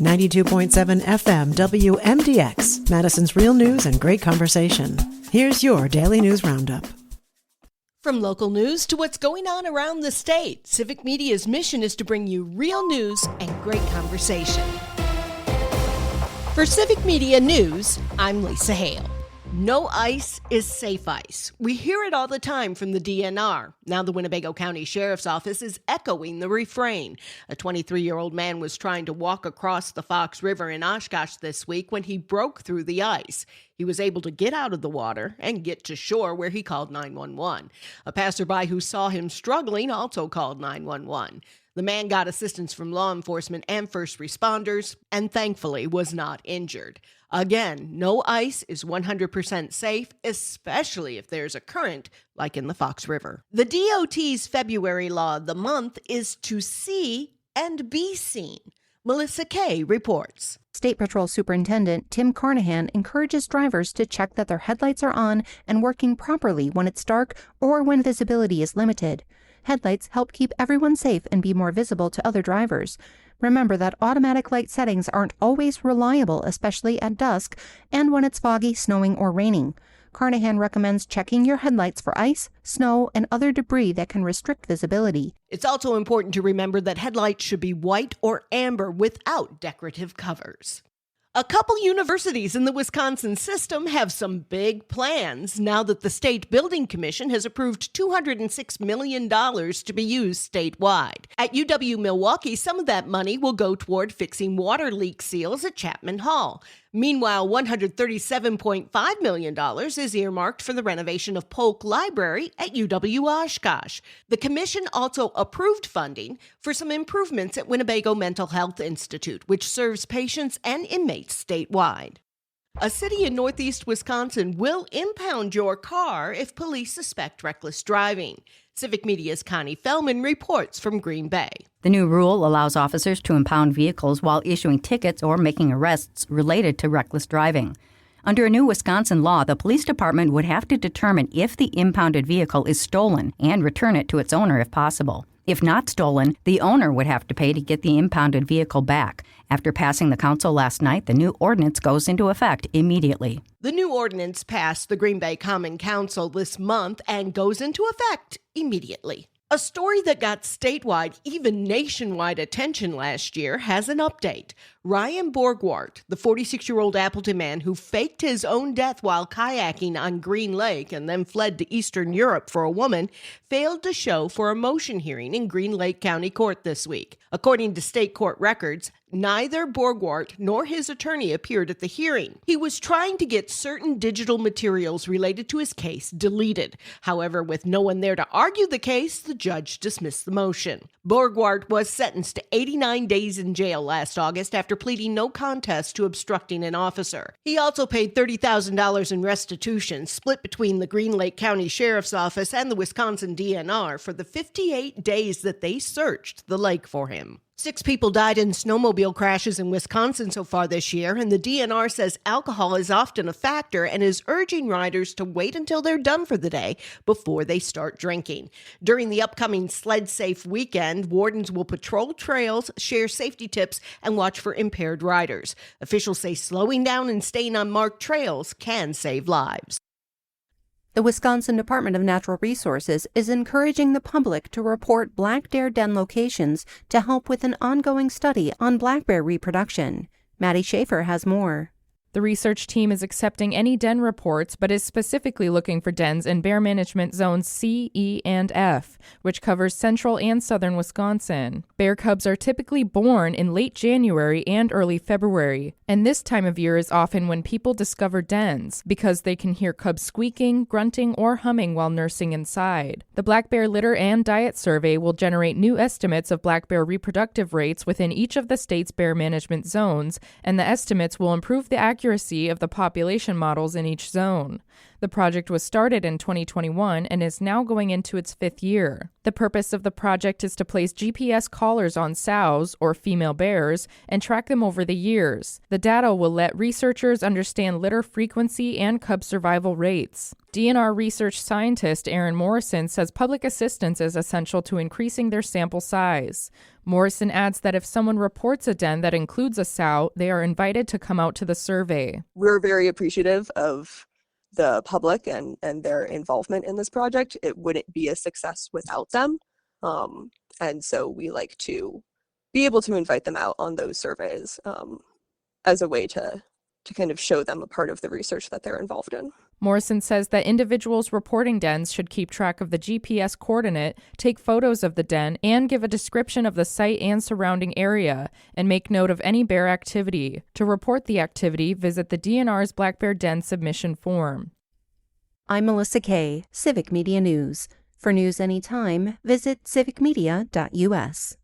92.7 FM WMDX, Madison's real news and great conversation. Here's your Daily News Roundup. From local news to what's going on around the state, Civic Media's mission is to bring you real news and great conversation. For Civic Media News, I'm Lisa Hale. No ice is safe ice. We hear it all the time from the DNR. Now the Winnebago County Sheriff's Office is echoing the refrain. A 23-year-old man was trying to walk across the Fox River in Oshkosh this week when he broke through the ice. He was able to get out of the water and get to shore where he called 911. A passerby who saw him struggling also called 911. The man got assistance from law enforcement and first responders and thankfully was not injured. Again, no ice is 100% safe, especially if there's a current, like in the Fox River. The DOT's February Law of the Month is to see and be seen. Melissa Kay reports. State Patrol Superintendent Tim Carnahan encourages drivers to check that their headlights are on and working properly when it's dark or when visibility is limited. Headlights help keep everyone safe and be more visible to other drivers. Remember that automatic light settings aren't always reliable, especially at dusk and when it's foggy, snowing, or raining. Carnahan recommends checking your headlights for ice, snow, and other debris that can restrict visibility. It's also important to remember that headlights should be white or amber without decorative covers. A couple universities in the Wisconsin system have some big plans now that the State Building Commission has approved $206 million to be used statewide. At UW-Milwaukee, some of that money will go toward fixing water leak seals at Chapman Hall. Meanwhile, $137.5 million is earmarked for the renovation of Polk Library at UW-Oshkosh. The commission also approved funding for some improvements at Winnebago Mental Health Institute, which serves patients and inmates statewide. A city in northeast Wisconsin will impound your car if police suspect reckless driving. Civic Media's Connie Fellman reports from Green Bay. The new rule allows officers to impound vehicles while issuing tickets or making arrests related to reckless driving. Under a new Wisconsin law, the police department would have to determine if the impounded vehicle is stolen and return it to its owner if possible. If not stolen, the owner would have to pay to get the impounded vehicle back. After passing the council last night, the new ordinance goes into effect immediately. The new ordinance passed the Green Bay Common Council this month and goes into effect immediately. A story that got statewide, even nationwide attention last year has an update. Ryan Borgwart, the 46-year-old Appleton man who faked his own death while kayaking on Green Lake and then fled to Eastern Europe for a woman, failed to show for a motion hearing in Green Lake County Court this week. According to state court records, neither Borgwart nor his attorney appeared at the hearing. He was trying to get certain digital materials related to his case deleted. However, with no one there to argue the case, the judge dismissed the motion. Borgwart was sentenced to 89 days in jail last August after pleading no contest to obstructing an officer. He also paid $30,000 in restitution, split between the Green Lake County Sheriff's Office and the Wisconsin DNR for the 58 days that they searched the lake for him. 6 people died in snowmobile crashes in Wisconsin so far this year, and the DNR says alcohol is often a factor and is urging riders to wait until they're done for the day before they start drinking. During the upcoming Sled Safe weekend, wardens will patrol trails, share safety tips, and watch for impaired riders. Officials say slowing down and staying on marked trails can save lives. The Wisconsin Department of Natural Resources is encouraging the public to report black bear den locations to help with an ongoing study on black bear reproduction. Maddie Schaefer has more. The research team is accepting any den reports, but is specifically looking for dens in bear management zones C, E, and F, which covers central and southern Wisconsin. Bear cubs are typically born in late January and early February, and this time of year is often when people discover dens, because they can hear cubs squeaking, grunting, or humming while nursing inside. The Black Bear Litter and Diet Survey will generate new estimates of black bear reproductive rates within each of the state's bear management zones, and the estimates will improve the accuracy of the population models in each zone. The project was started in 2021 and is now going into its 5th year. The purpose of the project is to place GPS collars on sows, or female bears, and track them over the years. The data will let researchers understand litter frequency and cub survival rates. DNR research scientist Aaron Morrison says public assistance is essential to increasing their sample size. Morrison adds that if someone reports a den that includes a sow, they are invited to come out to the survey. We're very appreciative of the public and their involvement in this project. It wouldn't be a success without them. And so we like to be able to invite them out on those surveys as a way to kind of show them a part of the research that they're involved in. Morrison says that individuals reporting dens should keep track of the GPS coordinate, take photos of the den, and give a description of the site and surrounding area, and make note of any bear activity. To report the activity, visit the DNR's Black Bear Den submission form. I'm Melissa Kay, Civic Media News. For news anytime, visit civicmedia.us.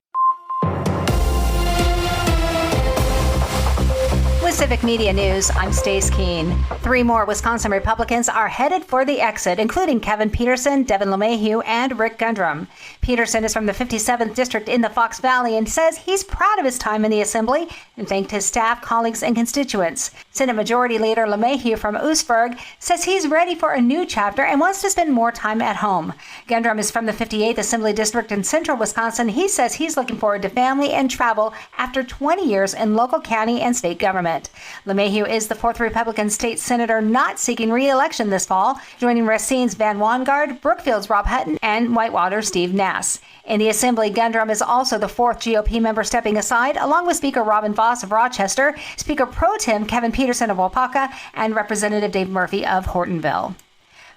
With Civic Media News, I'm Stace Keene. 3 more Wisconsin Republicans are headed for the exit, including Kevin Peterson, Devin LeMahieu, and Rick Gundrum. Peterson is from the 57th District in the Fox Valley and says he's proud of his time in the Assembly and thanked his staff, colleagues, and constituents. Senate Majority Leader LeMahieu from Oostburg says he's ready for a new chapter and wants to spend more time at home. Gundrum is from the 58th Assembly District in central Wisconsin. He says he's looking forward to family and travel after 20 years in local, county, and state government. LeMahieu is the 4th Republican state senator not seeking re-election this fall, joining Racine's Van Wangard, Brookfield's Rob Hutton, and Whitewater's Steve Nass. In the Assembly, Gundrum is also the 4th GOP member stepping aside, along with Speaker Robin Voss of Rochester, Speaker Pro Tem Kevin Peterson of Waupaca, and Representative Dave Murphy of Hortonville.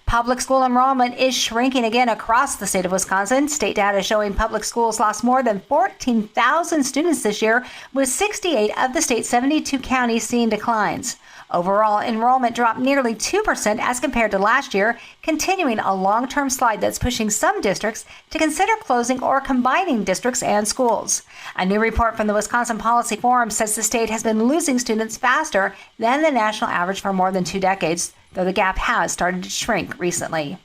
Public school enrollment is shrinking again across the state of Wisconsin. State data showing public schools lost more than 14,000 students this year, with 68 of the state's 72 counties seeing declines. Overall, enrollment dropped nearly 2% as compared to last year, continuing a long-term slide that's pushing some districts to consider closing or combining districts and schools. A new report from the Wisconsin Policy Forum says the state has been losing students faster than the national average for more than 2 decades, though the gap has started to shrink recently.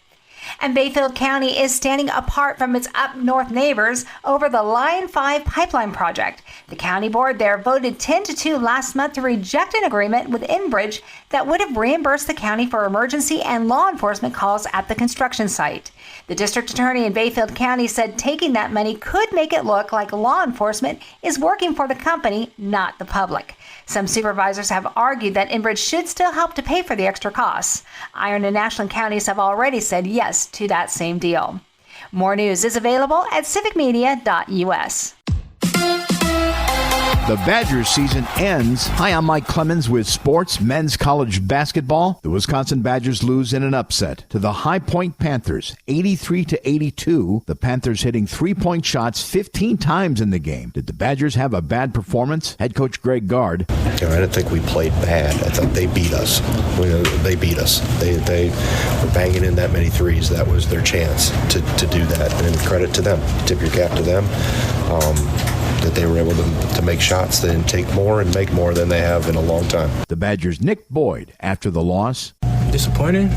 And Bayfield County is standing apart from its up north neighbors over the Line 5 pipeline project. The county board there voted 10-2 last month to reject an agreement with Enbridge that would have reimbursed the county for emergency and law enforcement calls at the construction site. The district attorney in Bayfield County said taking that money could make it look like law enforcement is working for the company, not the public. Some supervisors have argued that Enbridge should still help to pay for the extra costs. Iron and Ashland counties have already said yes to that same deal. More news is available at civicmedia.us. The Badgers season ends. Hi, I'm Mike Clemens with sports, men's college basketball. The Wisconsin Badgers lose in an upset to the High Point Panthers, 83-82. The Panthers hitting 3-point shots 15 times in the game. Did the Badgers have a bad performance? Head coach Greg Gard. I didn't think we played bad. I thought they beat us. They beat us. They were banging in that many threes. That was their chance to do that. And credit to them. Tip your cap to them. That they were able to make shots. They didn't take more and make more than they have in a long time. The Badgers' Nick Boyd after the loss. Disappointing.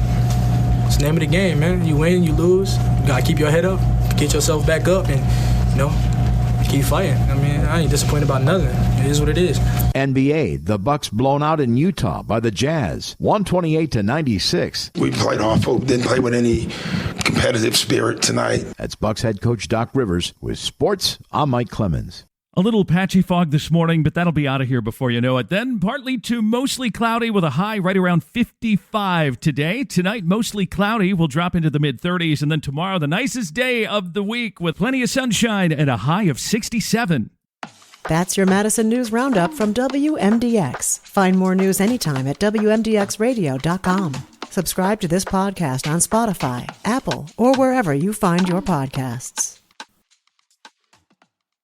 It's the name of the game, man. You win, you lose. You got to keep your head up, get yourself back up, and, keep fighting. I mean, I ain't disappointed about nothing. It is what it is. NBA, the Bucks blown out in Utah by the Jazz, 128-96. We played awful, didn't play with any competitive spirit tonight. That's Bucks head coach Doc Rivers. With sports, I'm Mike Clemens. A little patchy fog this morning, but that'll be out of here before you know it. Then partly to mostly cloudy with a high right around 55 today. Tonight, mostly cloudy. We'll drop into the mid-30s. And then tomorrow, the nicest day of the week with plenty of sunshine and a high of 67. That's your Madison News Roundup from WMDX. Find more news anytime at WMDXradio.com. Subscribe to this podcast on Spotify, Apple, or wherever you find your podcasts.